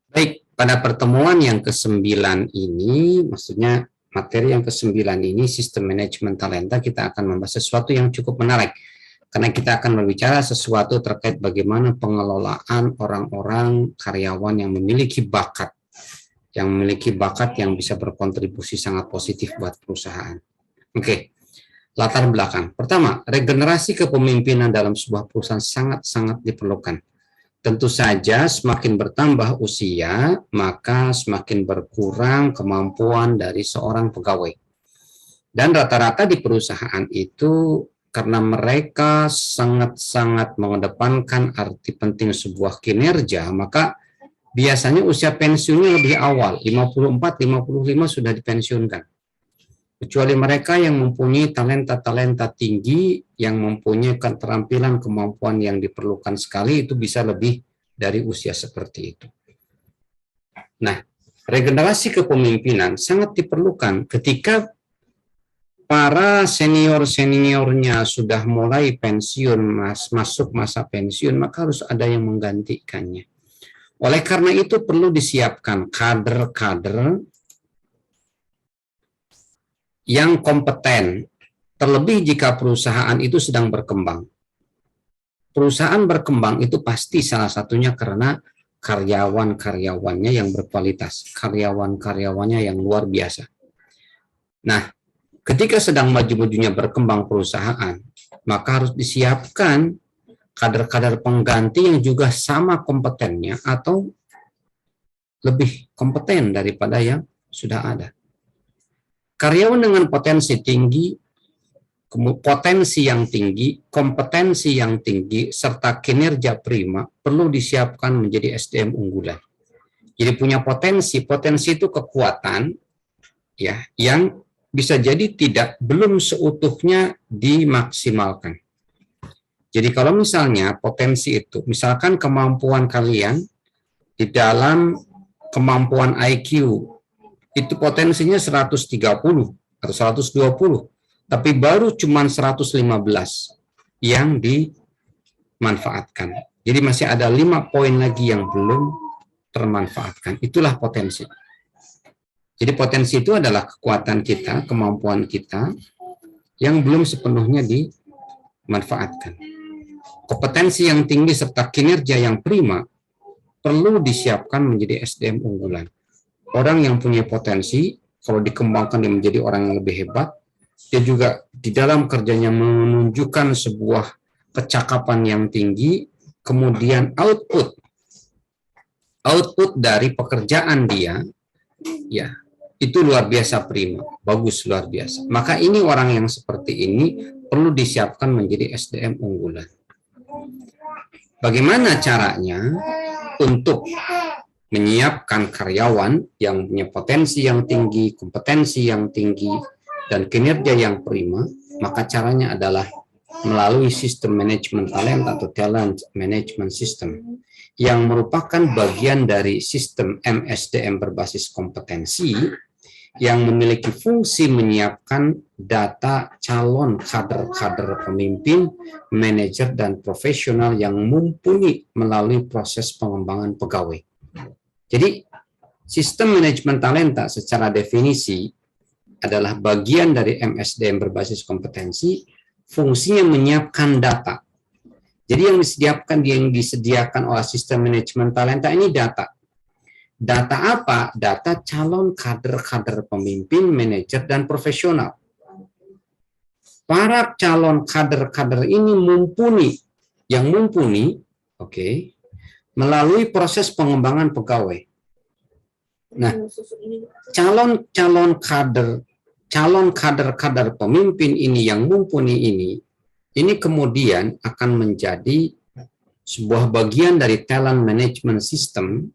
Baik, pada pertemuan yang ke-9 ini, maksudnya materi yang ke-9 ini, sistem manajemen talenta, kita akan membahas sesuatu yang cukup menarik. Karena kita akan berbicara sesuatu terkait bagaimana pengelolaan orang-orang karyawan yang memiliki bakat, yang bisa berkontribusi sangat positif buat perusahaan. Oke, latar belakang. Pertama, regenerasi kepemimpinan dalam sebuah perusahaan sangat-sangat diperlukan. Tentu saja semakin bertambah usia, maka semakin berkurang kemampuan dari seorang pegawai. Dan rata-rata di perusahaan itu, karena mereka sangat-sangat mengedepankan arti penting sebuah kinerja, maka biasanya usia pensiunnya lebih awal, 54-55 sudah dipensiunkan. Kecuali mereka yang mempunyai talenta-talenta tinggi, yang mempunyai keterampilan, kemampuan yang diperlukan sekali, itu bisa lebih dari usia seperti itu. Nah, regenerasi kepemimpinan sangat diperlukan ketika para senior-seniornya sudah mulai pensiun, masuk masa pensiun, maka harus ada yang menggantikannya. Oleh karena itu perlu disiapkan kader-kader yang kompeten, terlebih jika perusahaan itu sedang berkembang. Perusahaan berkembang itu pasti salah satunya karena karyawan-karyawannya yang berkualitas, karyawan-karyawannya yang luar biasa. Nah, ketika sedang maju-majunya berkembang perusahaan, maka harus disiapkan kader-kader pengganti yang juga sama kompetennya atau lebih kompeten daripada yang sudah ada. Karyawan dengan potensi tinggi, kompetensi yang tinggi, serta kinerja prima perlu disiapkan menjadi SDM unggulan. Jadi punya potensi itu kekuatan ya yang bisa jadi belum seutuhnya dimaksimalkan. Jadi kalau misalnya potensi itu, misalkan kemampuan kalian di dalam kemampuan IQ itu potensinya 130 atau 120, tapi baru cuma 115 yang dimanfaatkan. Jadi masih ada 5 poin lagi yang belum termanfaatkan. Itulah potensi. Jadi potensi itu adalah kekuatan kita, kemampuan kita yang belum sepenuhnya dimanfaatkan. Kompetensi yang tinggi serta kinerja yang prima perlu disiapkan menjadi SDM unggulan. Orang yang punya potensi, kalau dikembangkan dia menjadi orang yang lebih hebat, dia juga di dalam kerjanya menunjukkan sebuah kecakapan yang tinggi, kemudian output dari pekerjaan dia, ya itu luar biasa prima, bagus luar biasa. Maka ini orang yang seperti ini perlu disiapkan menjadi SDM unggulan. Bagaimana caranya untuk menyiapkan karyawan yang punya potensi yang tinggi, kompetensi yang tinggi, dan kinerja yang prima? Maka caranya adalah melalui sistem manajemen talenta atau talent management system, yang merupakan bagian dari sistem MSDM berbasis kompetensi yang memiliki fungsi menyiapkan data calon kader-kader pemimpin, manajer, dan profesional yang mumpuni melalui proses pengembangan pegawai. Jadi, sistem manajemen talenta secara definisi adalah bagian dari MSDM berbasis kompetensi, fungsinya menyiapkan data. Jadi yang disediakan oleh sistem manajemen talenta ini data. Data apa? Data calon kader-kader pemimpin, manajer, dan profesional. Para calon kader-kader ini mumpuni, melalui proses pengembangan pegawai. Nah, calon kader pemimpin ini yang mumpuni ini kemudian akan menjadi sebuah bagian dari talent management system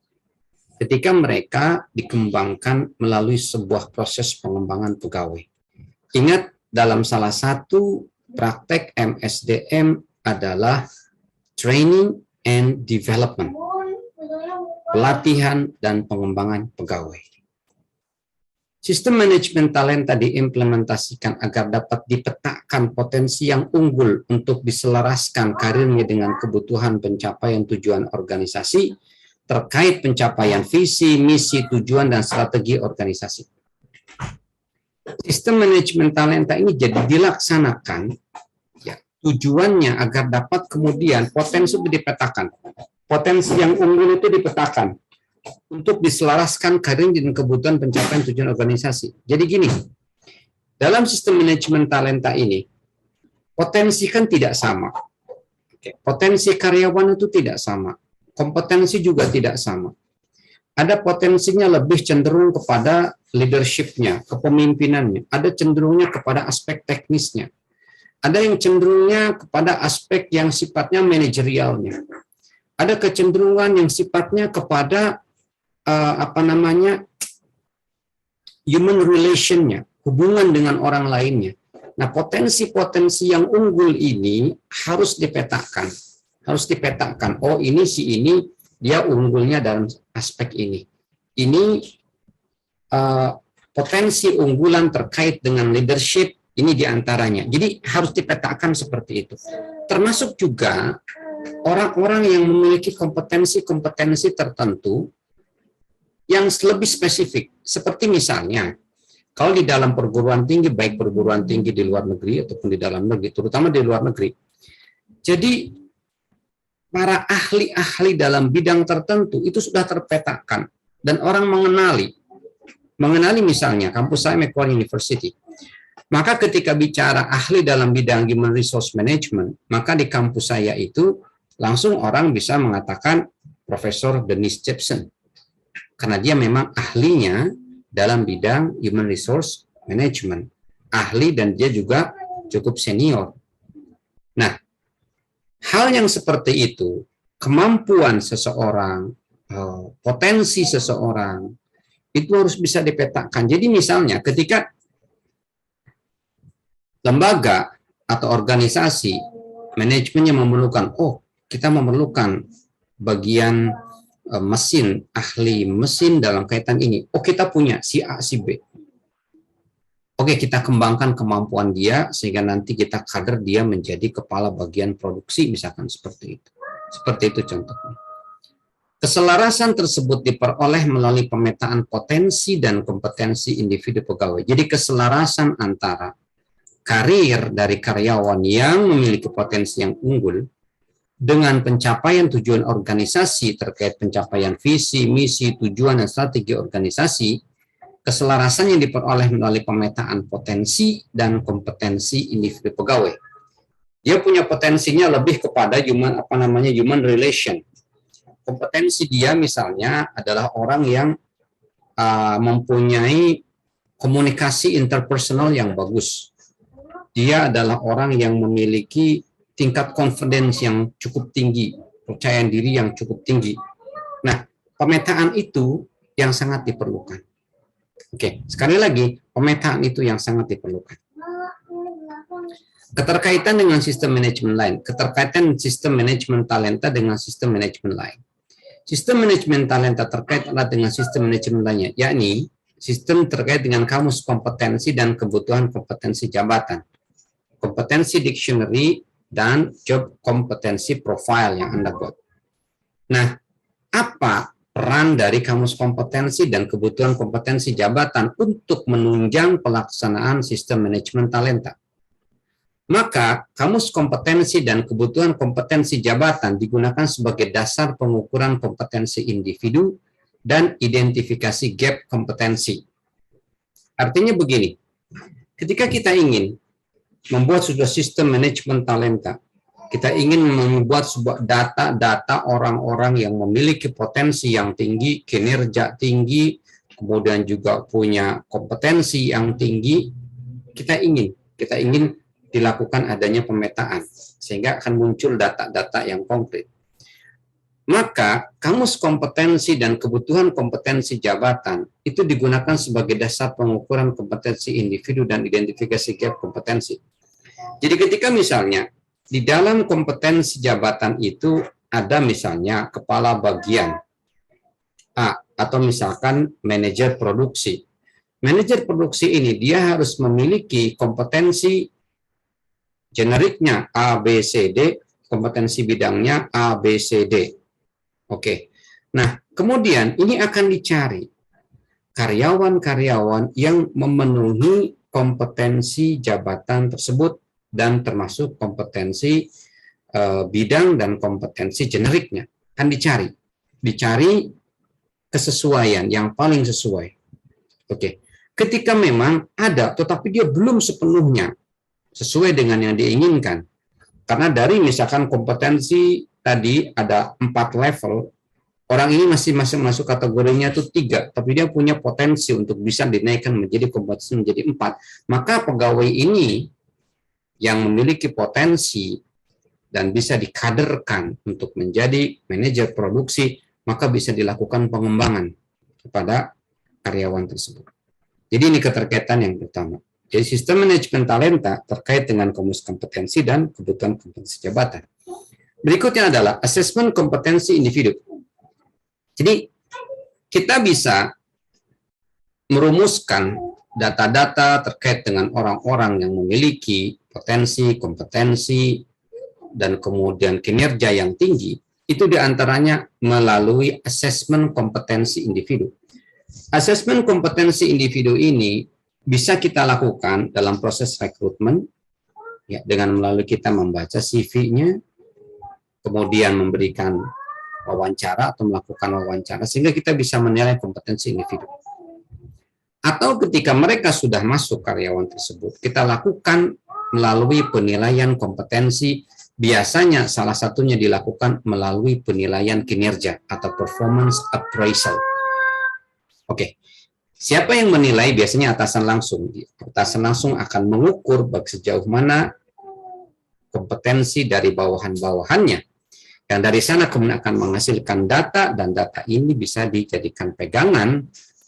ketika mereka dikembangkan melalui sebuah proses pengembangan pegawai. Ingat, dalam salah satu praktek MSDM adalah training and development, pelatihan dan pengembangan pegawai. Sistem manajemen talenta diimplementasikan agar dapat dipetakan potensi yang unggul untuk diselaraskan karirnya dengan kebutuhan pencapaian tujuan organisasi, terkait pencapaian visi, misi, tujuan, dan strategi organisasi. Sistem manajemen talenta ini jadi dilaksanakan, ya, tujuannya agar dapat kemudian potensi itu dipetakan. Potensi yang unggul itu dipetakan untuk diselaraskan karir dan kebutuhan pencapaian tujuan organisasi. Jadi gini, dalam sistem manajemen talenta ini, potensi kan tidak sama. Potensi karyawan itu tidak sama. Kompetensi juga tidak sama. Ada potensinya lebih cenderung kepada leadership-nya, kepemimpinannya. Ada cenderungnya kepada aspek teknisnya. Ada yang cenderungnya kepada aspek yang sifatnya manajerialnya. Ada kecenderungan yang sifatnya kepada human relation-nya, hubungan dengan orang lainnya. Nah, potensi-potensi yang unggul ini harus dipetakan. Harus dipetakan. Oh, ini si ini dia unggulnya dalam aspek ini. Ini potensi unggulan terkait dengan leadership, ini diantaranya. Jadi harus dipetakan seperti itu. Termasuk juga orang-orang yang memiliki kompetensi-kompetensi tertentu yang lebih spesifik. Seperti misalnya, kalau di dalam perguruan tinggi, baik perguruan tinggi di luar negeri ataupun di dalam negeri, terutama di luar negeri. Jadi, para ahli-ahli dalam bidang tertentu itu sudah terpetakan. Dan orang mengenali misalnya, kampus saya Macquarie University. Maka ketika bicara ahli dalam bidang Human Resource Management, maka di kampus saya itu langsung orang bisa mengatakan Profesor Dennis Jepson. Karena dia memang ahlinya dalam bidang Human Resource Management. Ahli dan dia juga cukup senior. Nah, hal yang seperti itu, kemampuan seseorang, potensi seseorang, itu harus bisa dipetakan. Jadi misalnya ketika lembaga atau organisasi manajemennya memerlukan, kita memerlukan bagian mesin, ahli mesin dalam kaitan ini. Kita punya si A, si B. Oke, kita kembangkan kemampuan dia sehingga nanti kita kader dia menjadi kepala bagian produksi, misalkan seperti itu. Seperti itu contohnya. Keselarasan tersebut diperoleh melalui pemetaan potensi dan kompetensi individu pegawai. Jadi keselarasan antara karir dari karyawan yang memiliki potensi yang unggul dengan pencapaian tujuan organisasi terkait pencapaian visi, misi, tujuan, dan strategi organisasi, keselarasan yang diperoleh melalui pemetaan potensi dan kompetensi individu pegawai. Dia punya potensinya lebih kepada human relation. Kompetensi dia misalnya adalah orang yang mempunyai komunikasi interpersonal yang bagus. Dia adalah orang yang memiliki tingkat confidence yang cukup tinggi, kepercayaan diri yang cukup tinggi. Nah, pemetaan itu yang sangat diperlukan. Oke, sekali lagi, pemetaan itu yang sangat diperlukan. Keterkaitan dengan sistem manajemen lain, keterkaitan sistem manajemen talenta dengan sistem manajemen lain. Sistem manajemen talenta terkait dengan sistem manajemen lainnya, yakni sistem terkait dengan kamus kompetensi dan kebutuhan kompetensi jabatan, kompetensi dictionary, dan job kompetensi profile yang Anda buat. Nah, apa peran dari kamus kompetensi dan kebutuhan kompetensi jabatan untuk menunjang pelaksanaan sistem manajemen talenta? Maka, kamus kompetensi dan kebutuhan kompetensi jabatan digunakan sebagai dasar pengukuran kompetensi individu dan identifikasi gap kompetensi. Artinya begini, ketika kita ingin membuat sebuah sistem manajemen talenta, kita ingin membuat sebuah data-data orang-orang yang memiliki potensi yang tinggi, kinerja tinggi, kemudian juga punya kompetensi yang tinggi, kita ingin dilakukan adanya pemetaan, sehingga akan muncul data-data yang konkret. Maka, kamus kompetensi dan kebutuhan kompetensi jabatan itu digunakan sebagai dasar pengukuran kompetensi individu dan identifikasi gap kompetensi. Jadi ketika misalnya, di dalam kompetensi jabatan itu ada misalnya kepala bagian A, atau misalkan manajer produksi. Manajer produksi ini dia harus memiliki kompetensi generiknya A, B, C, D, kompetensi bidangnya A, B, C, D. Oke. Nah, kemudian ini akan dicari karyawan-karyawan yang memenuhi kompetensi jabatan tersebut dan termasuk kompetensi bidang dan kompetensi generiknya. Kan dicari kesesuaian yang paling sesuai. Oke. Ketika memang ada tetapi dia belum sepenuhnya sesuai dengan yang diinginkan. Karena dari misalkan kompetensi tadi ada 4 level, orang ini masih masuk kategorinya itu 3, tapi dia punya potensi untuk bisa dinaikkan menjadi kompetensi menjadi 4. Maka pegawai ini yang memiliki potensi dan bisa dikaderkan untuk menjadi manajer produksi, maka bisa dilakukan pengembangan kepada karyawan tersebut. Jadi ini keterkaitan yang pertama. Jadi sistem manajemen talenta terkait dengan kompetensi dan kebutuhan kompetensi jabatan. Berikutnya adalah asesmen kompetensi individu. Jadi kita bisa merumuskan data-data terkait dengan orang-orang yang memiliki potensi, kompetensi, dan kemudian kinerja yang tinggi, itu diantaranya melalui asesmen kompetensi individu. Asesmen kompetensi individu ini bisa kita lakukan dalam proses rekrutmen, ya, dengan melalui kita membaca CV-nya, kemudian memberikan wawancara atau melakukan wawancara, sehingga kita bisa menilai kompetensi individu. Atau ketika mereka sudah masuk karyawan tersebut, kita lakukan melalui penilaian kompetensi, biasanya salah satunya dilakukan melalui penilaian kinerja atau performance appraisal. Oke, siapa yang menilai? Biasanya atasan langsung. Atasan langsung akan mengukur sejauh mana kompetensi dari bawahan-bawahannya. Dan dari sana kemudian akan menghasilkan data, dan data ini bisa dijadikan pegangan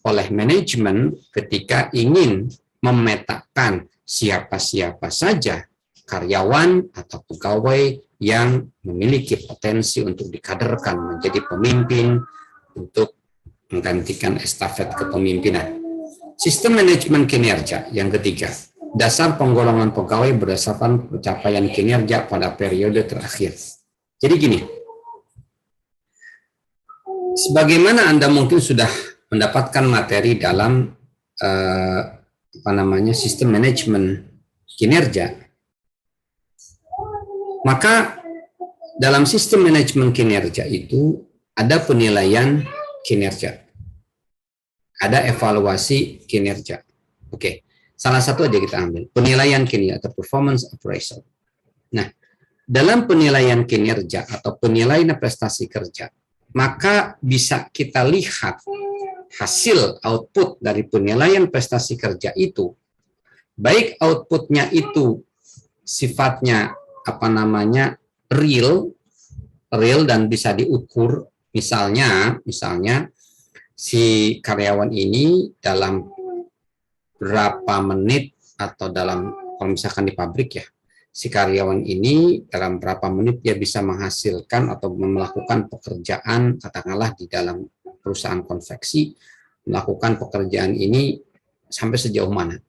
oleh manajemen ketika ingin memetakan siapa-siapa saja karyawan atau pegawai yang memiliki potensi untuk dikaderkan menjadi pemimpin untuk menggantikan estafet kepemimpinan. Sistem manajemen kinerja yang ketiga, dasar penggolongan pegawai berdasarkan pencapaian kinerja pada periode terakhir. Jadi gini, sebagaimana Anda mungkin sudah mendapatkan materi dalam sistem manajemen kinerja, maka dalam sistem manajemen kinerja itu ada penilaian kinerja, ada evaluasi kinerja. Oke, salah satu aja kita ambil, penilaian kinerja atau performance appraisal. Nah, dalam penilaian kinerja atau penilaian prestasi kerja, maka bisa kita lihat hasil output dari penilaian prestasi kerja itu, baik outputnya itu sifatnya real dan bisa diukur. Misalnya si karyawan ini dalam berapa menit, atau kalau misalkan di pabrik ya, si karyawan ini dalam berapa menit dia bisa menghasilkan atau melakukan pekerjaan, katakanlah di dalam perusahaan konveksi, melakukan pekerjaan ini sampai sejauh mana.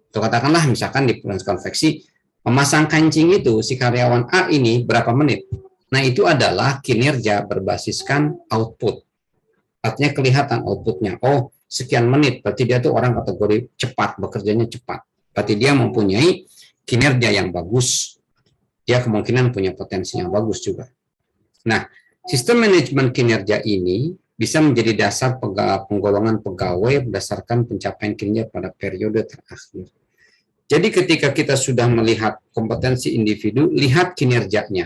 Atau katakanlah misalkan di perusahaan konveksi, memasang kancing itu si karyawan A ini berapa menit. Nah, itu adalah kinerja berbasiskan output. Artinya kelihatan outputnya. Oh, sekian menit, berarti dia tuh orang kategori cepat, bekerjanya cepat. Berarti dia mempunyai kinerja yang bagus. Dia kemungkinan punya potensi yang bagus juga. Nah, sistem manajemen kinerja ini bisa menjadi dasar penggolongan pegawai berdasarkan pencapaian kinerja pada periode terakhir. Jadi ketika kita sudah melihat kompetensi individu, lihat kinerjanya.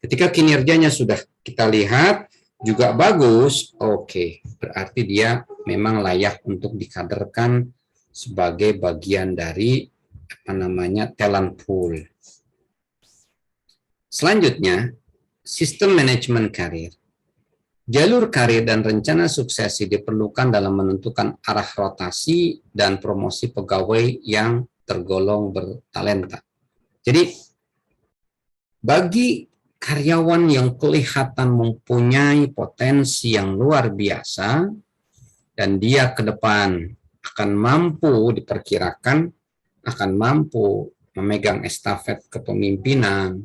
Ketika kinerjanya sudah kita lihat juga bagus, oke, berarti dia memang layak untuk dikaderkan sebagai bagian dari talent pool. Selanjutnya, sistem manajemen karir. Jalur karir dan rencana suksesi diperlukan dalam menentukan arah rotasi dan promosi pegawai yang tergolong bertalenta. Jadi, bagi karyawan yang kelihatan mempunyai potensi yang luar biasa, dan dia ke depan akan mampu diperkirakan, akan mampu memegang estafet kepemimpinan,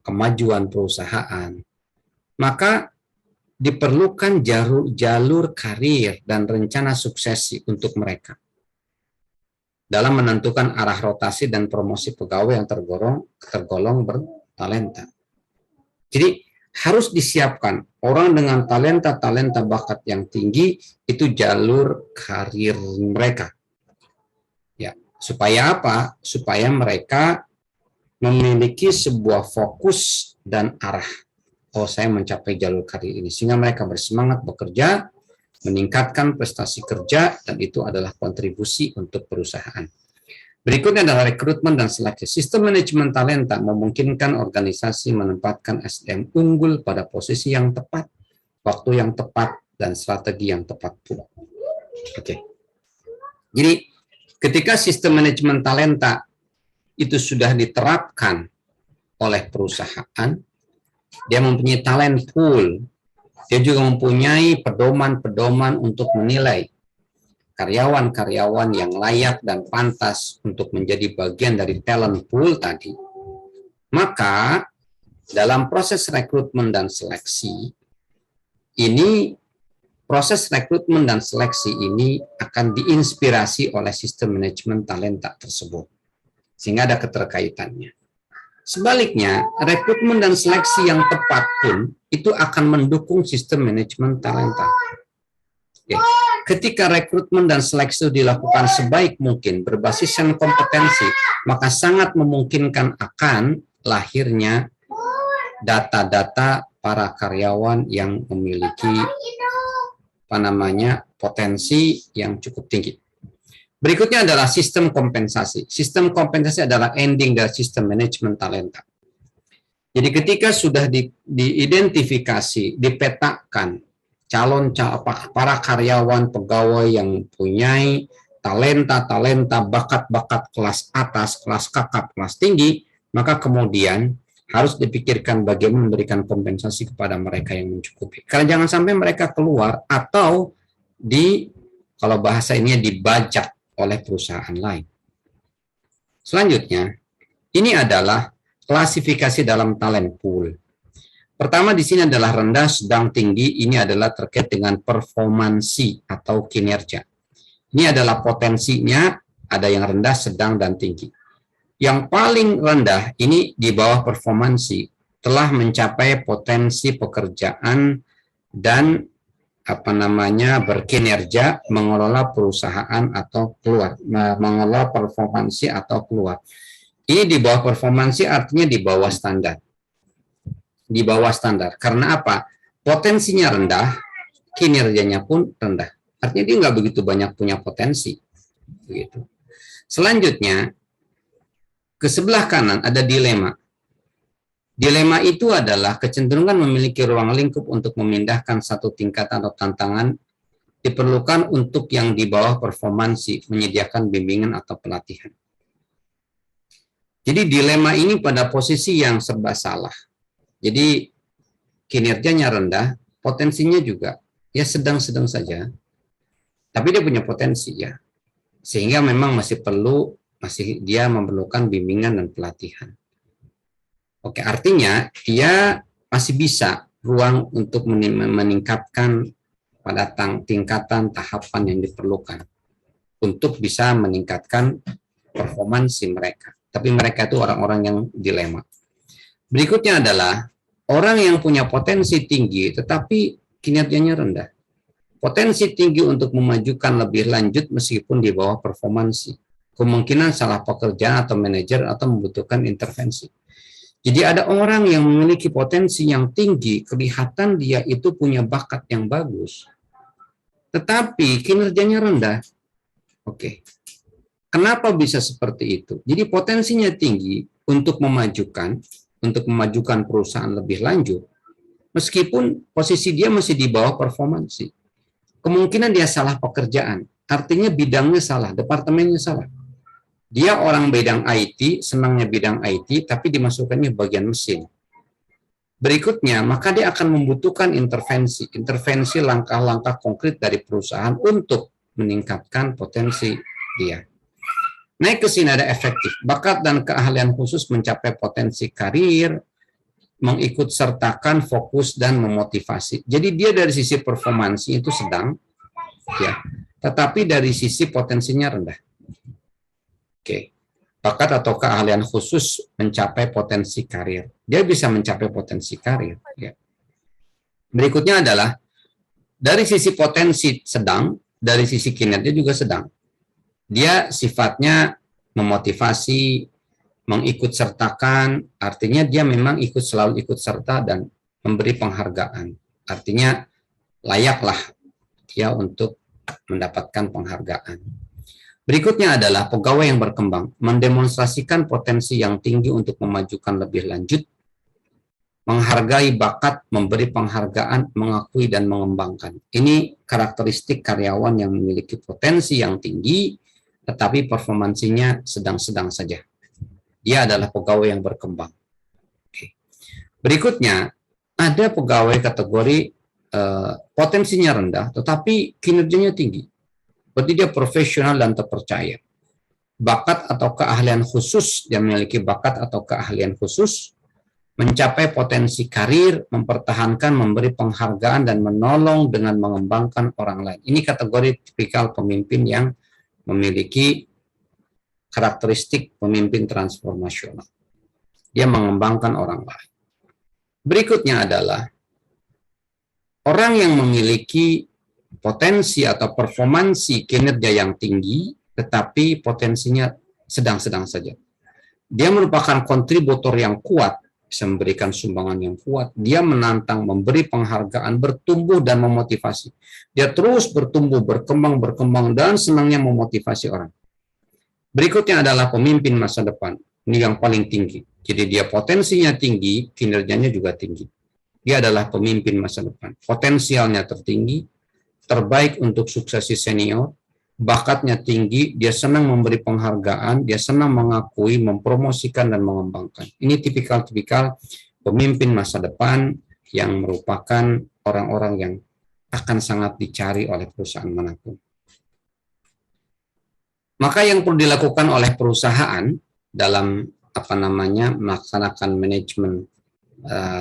kemajuan perusahaan, maka diperlukan jalur karir dan rencana suksesi untuk mereka dalam menentukan arah rotasi dan promosi pegawai yang tergolong bertalenta. Jadi harus disiapkan orang dengan talenta bakat yang tinggi, itu jalur karir mereka. Ya, supaya apa? Supaya mereka memiliki sebuah fokus dan arah. Oh, saya mencapai jalur karir ini, sehingga mereka bersemangat bekerja, meningkatkan prestasi kerja, dan itu adalah kontribusi untuk perusahaan. Berikutnya adalah rekrutmen dan seleksi. Sistem manajemen talenta memungkinkan organisasi menempatkan SDM unggul pada posisi yang tepat, waktu yang tepat, dan strategi yang tepat pula. Oke. Jadi, ketika sistem manajemen talenta itu sudah diterapkan oleh perusahaan, dia mempunyai talent pool, dia juga mempunyai pedoman-pedoman untuk menilai karyawan-karyawan yang layak dan pantas untuk menjadi bagian dari talent pool tadi, maka dalam proses rekrutmen dan seleksi ini, proses rekrutmen dan seleksi ini akan diinspirasi oleh sistem manajemen talenta tersebut, sehingga ada keterkaitannya. Sebaliknya, rekrutmen dan seleksi yang tepat pun itu akan mendukung sistem manajemen talenta. Oke. Ketika rekrutmen dan seleksi dilakukan sebaik mungkin berbasis kompetensi, maka sangat memungkinkan akan lahirnya data-data para karyawan yang memiliki potensi yang cukup tinggi. Berikutnya adalah sistem kompensasi. Sistem kompensasi adalah ending dari sistem manajemen talenta. Jadi ketika sudah diidentifikasi, dipetakan para karyawan pegawai yang mempunyai talenta, bakat-bakat kelas atas, kelas kakap, kelas tinggi, maka kemudian harus dipikirkan bagaimana memberikan kompensasi kepada mereka yang mencukupi. Karena jangan sampai mereka keluar atau kalau bahasa ini dibajak oleh perusahaan lain. Selanjutnya, ini adalah klasifikasi dalam talent pool. Pertama di sini adalah rendah, sedang, tinggi. Ini adalah terkait dengan performansi atau kinerja. Ini adalah potensinya, ada yang rendah, sedang, dan tinggi. Yang paling rendah ini di bawah performansi, telah mencapai potensi pekerjaan dan berkinerja, mengelola perusahaan atau keluar, mengelola performansi atau keluar. Ini di bawah performansi artinya di bawah standar. Di bawah standar. Karena apa? Potensinya rendah, kinerjanya pun rendah. Artinya dia nggak begitu banyak punya potensi. Begitu. Selanjutnya, ke sebelah kanan ada dilema. Dilema itu adalah kecenderungan memiliki ruang lingkup untuk memindahkan satu tingkatan atau tantangan diperlukan untuk yang di bawah performansi, menyediakan bimbingan atau pelatihan. Jadi dilema ini pada posisi yang serba salah. Jadi kinerjanya rendah, potensinya juga ya sedang-sedang saja. Tapi dia punya potensi ya. Sehingga memang dia memerlukan bimbingan dan pelatihan. Oke, artinya dia masih bisa ruang untuk meningkatkan pada tingkatan tahapan yang diperlukan untuk bisa meningkatkan performansi mereka. Tapi mereka itu orang-orang yang dilema. Berikutnya adalah orang yang punya potensi tinggi tetapi kinerjanya rendah. Potensi tinggi untuk memajukan lebih lanjut meskipun di bawah performansi. Kemungkinan salah pekerjaan atau manajer atau membutuhkan intervensi. Jadi ada orang yang memiliki potensi yang tinggi, kelihatan dia itu punya bakat yang bagus, tetapi kinerjanya rendah. Oke. Kenapa bisa seperti itu? Jadi potensinya tinggi untuk memajukan perusahaan lebih lanjut, meskipun posisi dia masih di bawah performansi. Kemungkinan dia salah pekerjaan, artinya bidangnya salah, departemennya salah. Dia orang bidang IT, senangnya bidang IT, tapi dimasukkannya bagian mesin. Berikutnya, maka dia akan membutuhkan intervensi langkah-langkah konkret dari perusahaan untuk meningkatkan potensi dia. Naik ke sini ada efektif, bakat dan keahlian khusus mencapai potensi karir, mengikutsertakan, fokus, dan memotivasi. Jadi dia dari sisi performansi itu sedang, ya, tetapi dari sisi potensinya rendah. Oke. Bakat atau keahlian khusus mencapai potensi karir. Dia bisa mencapai potensi karir. Ya. Berikutnya adalah dari sisi potensi sedang, dari sisi kinerja juga sedang. Dia sifatnya memotivasi, mengikutsertakan, artinya dia memang selalu ikut serta dan memberi penghargaan. Artinya layaklah dia untuk mendapatkan penghargaan. Berikutnya adalah pegawai yang berkembang, mendemonstrasikan potensi yang tinggi untuk memajukan lebih lanjut, menghargai bakat, memberi penghargaan, mengakui dan mengembangkan. Ini karakteristik karyawan yang memiliki potensi yang tinggi, tetapi performansinya sedang-sedang saja. Dia adalah pegawai yang berkembang. Oke. Berikutnya, ada pegawai kategori potensinya rendah, tetapi kinerjanya tinggi. Berarti dia profesional dan terpercaya. Bakat atau keahlian khusus, dia memiliki bakat atau keahlian khusus, mencapai potensi karir, mempertahankan, memberi penghargaan, dan menolong dengan mengembangkan orang lain. Ini kategori tipikal pemimpin yang memiliki karakteristik pemimpin transformasional. Dia mengembangkan orang lain. Berikutnya adalah orang yang memiliki potensi atau performansi kinerja yang tinggi, tetapi potensinya sedang-sedang saja. Dia merupakan kontributor yang kuat, bisa memberikan sumbangan yang kuat. Dia menantang, memberi penghargaan, bertumbuh dan memotivasi. Dia terus bertumbuh, berkembang, dan senangnya memotivasi orang. Berikutnya adalah pemimpin masa depan. Ini yang paling tinggi. Jadi dia potensinya tinggi, kinerjanya juga tinggi. Dia adalah pemimpin masa depan. Potensialnya tertinggi, terbaik untuk suksesi senior, bakatnya tinggi, dia senang memberi penghargaan, dia senang mengakui, mempromosikan, dan mengembangkan. Ini tipikal-tipikal pemimpin masa depan yang merupakan orang-orang yang akan sangat dicari oleh perusahaan manapun. Maka yang perlu dilakukan oleh perusahaan dalam melaksanakan manajemen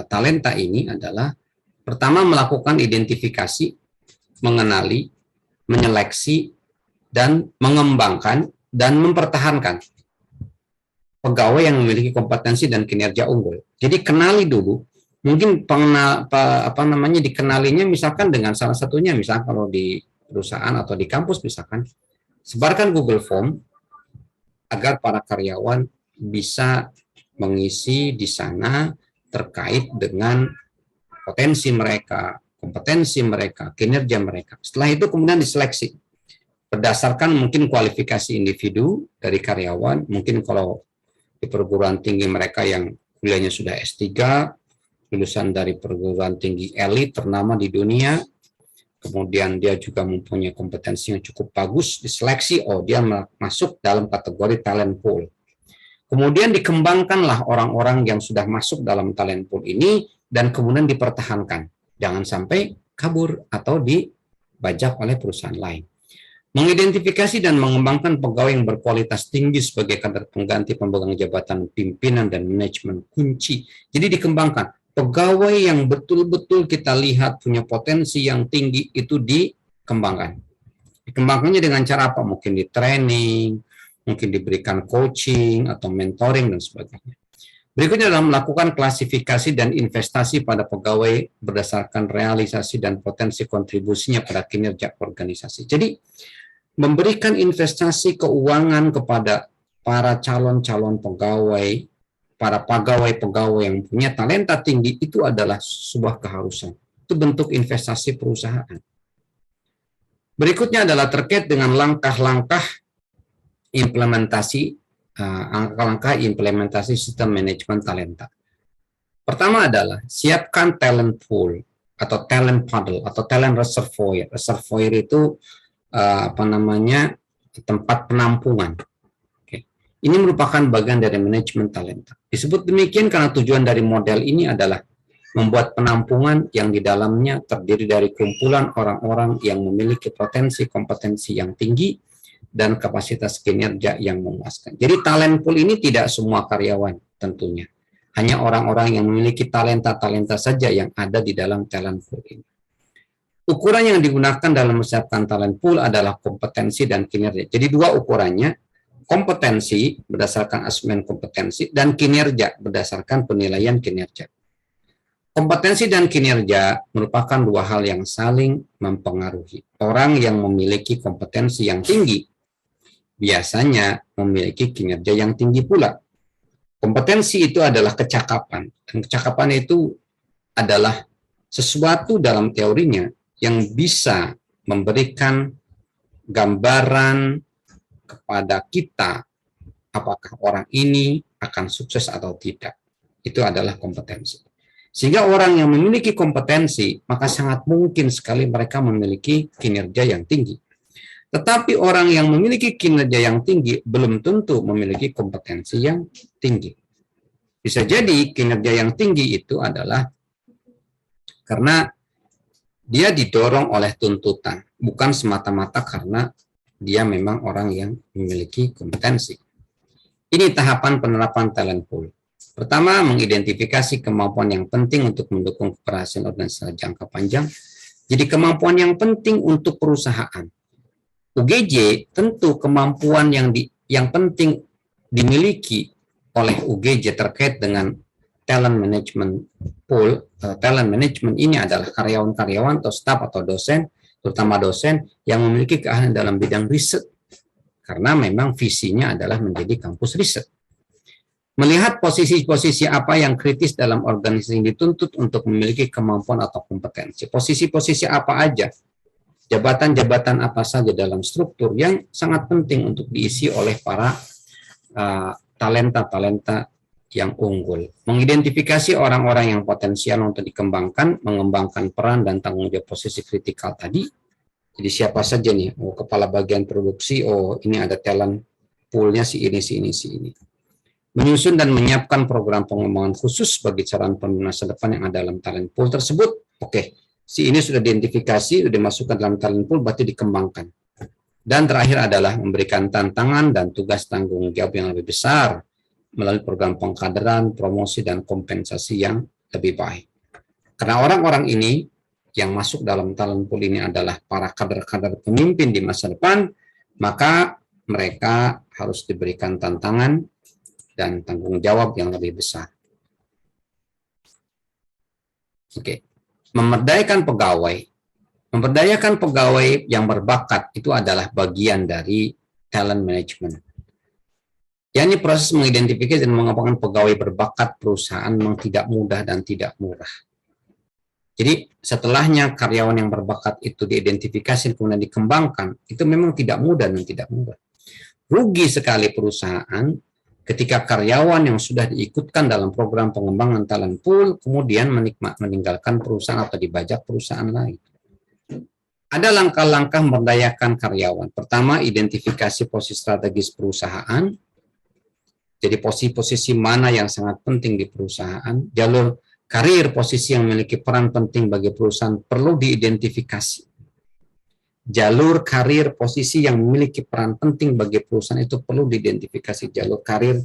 talenta ini adalah pertama melakukan identifikasi, mengenali, menyeleksi, dan mengembangkan dan mempertahankan pegawai yang memiliki kompetensi dan kinerja unggul. Jadi kenali dulu, mungkin dikenalinya misalkan dengan salah satunya, misalkan kalau di perusahaan atau di kampus misalkan, sebarkan Google Form agar para karyawan bisa mengisi di sana terkait dengan potensi mereka, kompetensi mereka, kinerja mereka. Setelah itu kemudian diseleksi berdasarkan mungkin kualifikasi individu dari karyawan, mungkin kalau di perguruan tinggi mereka yang kuliahnya sudah S3, lulusan dari perguruan tinggi elit ternama di dunia, kemudian dia juga mempunyai kompetensi yang cukup bagus, diseleksi, oh dia masuk dalam kategori talent pool. Kemudian dikembangkanlah orang-orang yang sudah masuk dalam talent pool ini dan kemudian dipertahankan. Jangan sampai kabur atau dibajak oleh perusahaan lain. Mengidentifikasi dan mengembangkan pegawai yang berkualitas tinggi sebagai kader pengganti pemegang jabatan pimpinan dan manajemen kunci. Jadi dikembangkan. Pegawai yang betul-betul kita lihat punya potensi yang tinggi itu dikembangkan. Dikembangkannya dengan cara apa? Mungkin di training, mungkin diberikan coaching atau mentoring dan sebagainya. Berikutnya adalah melakukan klasifikasi dan investasi pada pegawai berdasarkan realisasi dan potensi kontribusinya pada kinerja organisasi. Jadi, memberikan investasi keuangan kepada para calon-calon pegawai, para pegawai-pegawai yang punya talenta tinggi itu adalah sebuah keharusan. Itu bentuk investasi perusahaan. Berikutnya adalah terkait dengan langkah-langkah implementasi sistem manajemen talenta. Pertama adalah siapkan talent pool atau talent puddle atau talent reservoir. Reservoir itu tempat penampungan. Oke. Ini merupakan bagian dari manajemen talenta. Disebut demikian karena tujuan dari model ini adalah membuat penampungan yang di dalamnya terdiri dari kumpulan orang-orang yang memiliki potensi kompetensi yang tinggi dan kapasitas kinerja yang memuaskan. Jadi talent pool ini tidak semua karyawan tentunya. Hanya orang-orang yang memiliki talenta-talenta saja yang ada di dalam talent pool ini. Ukuran yang digunakan dalam mempersiapkan talent pool adalah kompetensi dan kinerja. Jadi dua ukurannya, kompetensi berdasarkan asesmen kompetensi dan kinerja berdasarkan penilaian kinerja. Kompetensi dan kinerja merupakan dua hal yang saling mempengaruhi. Orang yang memiliki kompetensi yang tinggi biasanya memiliki kinerja yang tinggi pula. Kompetensi itu adalah kecakapan, dan kecakapan itu adalah sesuatu dalam teorinya yang bisa memberikan gambaran kepada kita apakah orang ini akan sukses atau tidak. Itu adalah kompetensi. Sehingga orang yang memiliki kompetensi, maka sangat mungkin sekali mereka memiliki kinerja yang tinggi. Tetapi orang yang memiliki kinerja yang tinggi belum tentu memiliki kompetensi yang tinggi. Bisa jadi kinerja yang tinggi itu adalah karena dia didorong oleh tuntutan, bukan semata-mata karena dia memang orang yang memiliki kompetensi. Ini tahapan penerapan talent pool. Pertama, mengidentifikasi kemampuan yang penting untuk mendukung keberhasilan organisasi jangka panjang. Jadi kemampuan yang penting untuk perusahaan. UGJ tentu kemampuan yang penting dimiliki oleh UGJ terkait dengan talent management pool. Talent management ini adalah karyawan-karyawan atau staf atau dosen, terutama dosen yang memiliki keahlian dalam bidang riset. Karena memang visinya adalah menjadi kampus riset. Melihat posisi-posisi apa yang kritis dalam organisasi yang dituntut untuk memiliki kemampuan atau kompetensi. Posisi-posisi apa aja, jabatan-jabatan apa saja dalam struktur yang sangat penting untuk diisi oleh para talenta-talenta yang unggul. Mengidentifikasi orang-orang yang potensial untuk dikembangkan, mengembangkan peran dan tanggung jawab posisi kritikal tadi. Jadi siapa saja nih, kepala bagian produksi, ini ada talent poolnya si ini, si ini, si ini. Menyusun dan menyiapkan program pengembangan khusus bagi calon penerima masa depan yang ada dalam talent pool tersebut. Oke, si ini sudah diidentifikasi, sudah dimasukkan dalam talent pool, berarti dikembangkan. Dan terakhir adalah memberikan tantangan dan tugas tanggung jawab yang lebih besar melalui program pengkaderan, promosi, dan kompensasi yang lebih baik. Karena orang-orang ini yang masuk dalam talent pool ini adalah para kader-kader pemimpin di masa depan, maka mereka harus diberikan tantangan dan tanggung jawab yang lebih besar. Oke. Memberdayakan pegawai. Memberdayakan pegawai yang berbakat itu adalah bagian dari talent management. yakni proses mengidentifikasi dan mengembangkan pegawai berbakat perusahaan memang tidak mudah dan tidak murah. Jadi setelahnya karyawan yang berbakat itu diidentifikasi kemudian dikembangkan, itu memang tidak mudah dan tidak mudah. Rugi sekali perusahaan ketika karyawan yang sudah diikutkan dalam program pengembangan talent pool kemudian meninggalkan perusahaan atau dibajak perusahaan lain. Ada langkah-langkah memberdayakan karyawan. Pertama, identifikasi posisi strategis perusahaan. Jadi posisi-posisi mana yang sangat penting di perusahaan. Jalur karir posisi yang memiliki peran penting bagi perusahaan perlu diidentifikasi. Jalur karir posisi yang memiliki peran penting bagi perusahaan itu perlu diidentifikasi. Jalur karir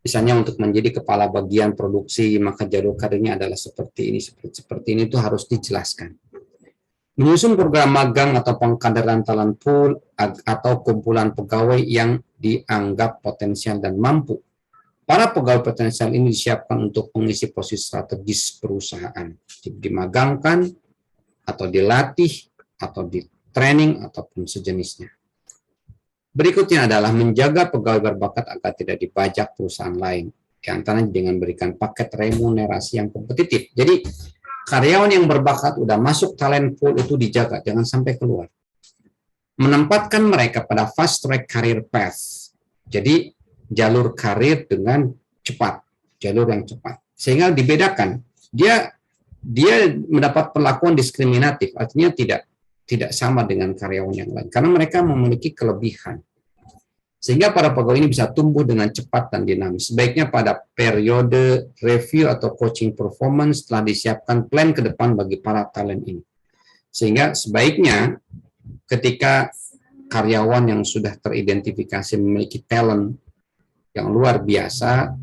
misalnya untuk menjadi kepala bagian produksi, maka jalur karirnya adalah seperti ini, seperti ini itu harus dijelaskan. Menyusun program magang atau pengkaderan talent pool atau kumpulan pegawai yang dianggap potensial dan mampu. Para pegawai potensial ini disiapkan untuk mengisi posisi strategis perusahaan, dimagangkan atau dilatih atau di training ataupun sejenisnya. Berikutnya adalah menjaga pegawai berbakat agar tidak dibajak perusahaan lain, di antaranya dengan memberikan paket remunerasi yang kompetitif. Jadi karyawan yang berbakat udah masuk talent pool itu dijaga, jangan sampai keluar. Menempatkan mereka pada fast track career path. Jadi jalur karir dengan cepat, jalur yang cepat. Sehingga dibedakan. Dia mendapat perlakuan diskriminatif, artinya tidak sama dengan karyawan yang lain karena mereka memiliki kelebihan. Sehingga para pegawai ini bisa tumbuh dengan cepat dan dinamis. Sebaiknya pada periode review atau coaching performance telah disiapkan plan ke depan bagi para talent ini. Sehingga sebaiknya ketika karyawan yang sudah teridentifikasi memiliki talent yang luar biasa,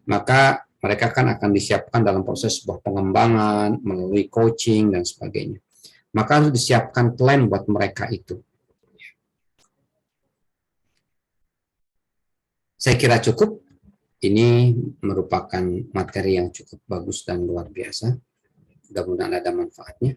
maka Mereka kan akan disiapkan dalam proses sebuah pengembangan, melalui coaching, dan sebagainya. Maka harus disiapkan plan buat mereka itu. Saya kira cukup. Ini merupakan materi yang cukup bagus dan luar biasa. Mudah-mudahan ada manfaatnya.